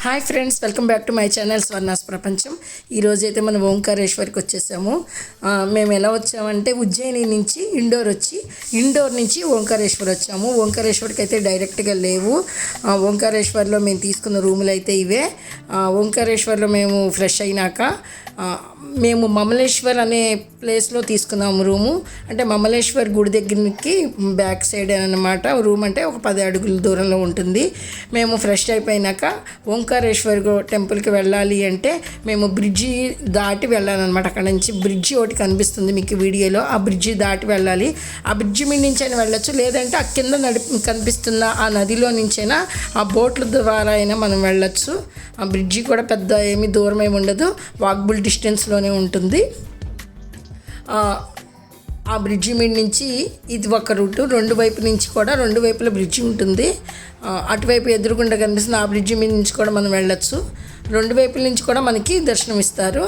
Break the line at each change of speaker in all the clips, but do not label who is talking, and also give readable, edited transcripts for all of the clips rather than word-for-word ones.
Hi friends, welcome back to my channel Swarna's ప్రపంచం. ఈరోజైతే మనం ఓంకారేశ్వర్కి వచ్చేసాము. మేము ఎలా వచ్చామంటే ఉజ్జయిని నుంచి ఇండోర్ నుంచి ఓంకారేశ్వర్ వచ్చాము. ఓంకారేశ్వర్కి అయితే డైరెక్ట్గా లేవు. ఓంకారేశ్వర్లో మేము తీసుకున్న రూములు అయితే ఇవే. ఓంకారేశ్వర్లో మేము ఫ్రెష్ అయినాక మేము మమలేశ్వర్ అనే ప్లేస్లో తీసుకున్నాము రూము. అంటే మమలేశ్వర్ గుడి దగ్గరికి బ్యాక్ సైడ్ అనమాట రూమ్. అంటే ఒక 10 అడుగుల దూరంలో ఉంటుంది. మేము ఫ్రెష్ అయిపోయినాక ఓంకారేశ్వర్ టెంపుల్కి వెళ్ళాలి అంటే మేము బ్రిడ్జి దాటి వెళ్ళాలన్నమాట. అక్కడ నుంచి బ్రిడ్జి ఒకటి కనిపిస్తుంది మీకు వీడియోలో. ఆ బ్రిడ్జి దాటి వెళ్ళాలి. ఆ బ్రిడ్జి మీద నుంచి అయినా వెళ్ళచ్చు, లేదంటే ఆ కింద కనిపిస్తున్న ఆ నదిలో నుంచైనా ఆ బోట్ల ద్వారా అయినా మనం వెళ్ళచ్చు. ఆ బ్రిడ్జి కూడా పెద్ద ఏమీ దూరం ఏమి ఉండదు, వాకబుల్ డిస్టెన్స్లోనే ఉంటుంది. ఆ బ్రిడ్జి మీద నుంచి ఇది ఒక రూటు, రెండు వైపుల బ్రిడ్జి ఉంటుంది. అటువైపు ఎదురుగుండా కనిపిస్తుంది ఆ బ్రిడ్జి మీద నుంచి కూడా మనం వెళ్ళచ్చు. రెండు వైపుల నుంచి కూడా మనకి దర్శనం ఇస్తారు.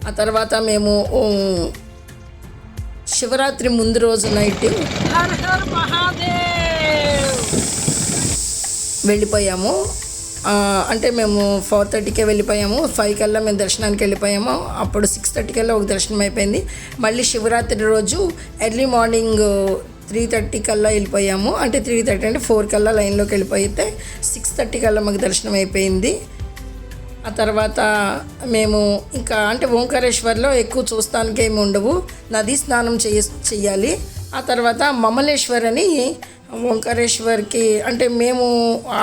ఆ తర్వాత మేము శివరాత్రి ముందు రోజు నైట్ వెళ్ళిపోయాము. అంటే మేము 4:30కే వెళ్ళిపోయాము. 5 కల్లా మేము దర్శనానికి వెళ్ళిపోయాము. అప్పుడు 6:30 కల్లా ఒక దర్శనం అయిపోయింది. మళ్ళీ శివరాత్రి రోజు ఎర్లీ మార్నింగ్ 3:30 కల్లా వెళ్ళిపోయాము. అంటే 3:30 అంటే 4 కల్లా లైన్లోకి వెళ్ళిపోతే 6:30 కల్లా మాకు దర్శనం అయిపోయింది. ఆ తర్వాత మేము ఇంకా అంటే ఓంకారేశ్వర్లో ఎక్కువ చూస్తానికి ఏమి ఉండవు, నదీ స్నానం చెయ్యాలి. ఆ తర్వాత మమలేశ్వర్ అని ఓంకారేశ్వర్కి అంటే మేము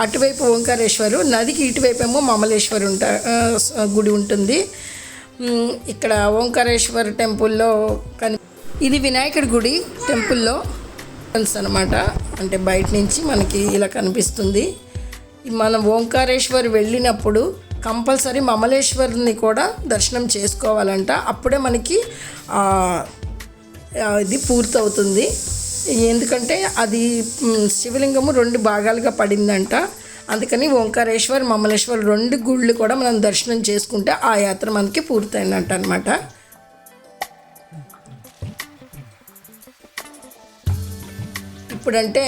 అటువైపు ఓంకారేశ్వరు, నదికి ఇటువైపు ఏమో మమలేశ్వర్ గుడి ఉంటుంది. ఇక్కడ ఓంకారేశ్వర్ టెంపుల్లో ఇది వినాయకుడి గుడి టెంపుల్లో అనమాట. అంటే బయట నుంచి మనకి ఇలా కనిపిస్తుంది. మనం ఓంకారేశ్వర్ వెళ్ళినప్పుడు కంపల్సరీ మమలేశ్వర్ని కూడా దర్శనం చేసుకోవాలంట. అప్పుడే మనకి ఇది పూర్తవుతుంది. ఎందుకంటే అది శివలింగము 2 భాగాలుగా పడిందంట. అందుకని ఓంకారేశ్వర్, మమలేశ్వర్ 2 గుళ్ళు కూడా మనం దర్శనం చేసుకుంటే ఆ యాత్ర మనకి పూర్తయినట్టు అనమాట. ఇప్పుడంటే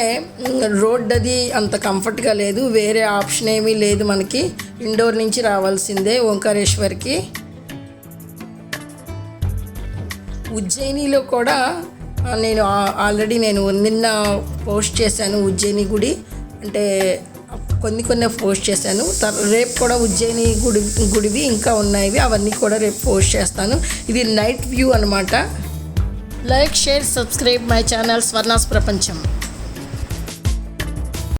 రోడ్ అది అంత కంఫర్ట్గా లేదు, వేరే ఆప్షన్ ఏమీ లేదు మనకి. ఇండోర్ నుంచి రావాల్సిందే ఓంకారేశ్వర్కి. ఉజ్జయినిలో కూడా నేను ఆల్రెడీ నిన్న పోస్ట్ చేశాను ఉజ్జయిని గుడి. అంటే కొన్ని పోస్ట్ చేశాను. రేపు కూడా ఉజ్జయిని గుడివి ఇంకా ఉన్నాయి, అవన్నీ కూడా రేపు పోస్ట్ చేస్తాను. ఇది నైట్ వ్యూ అనమాట. Like, share, subscribe my channel Swarna's ప్రపంచం.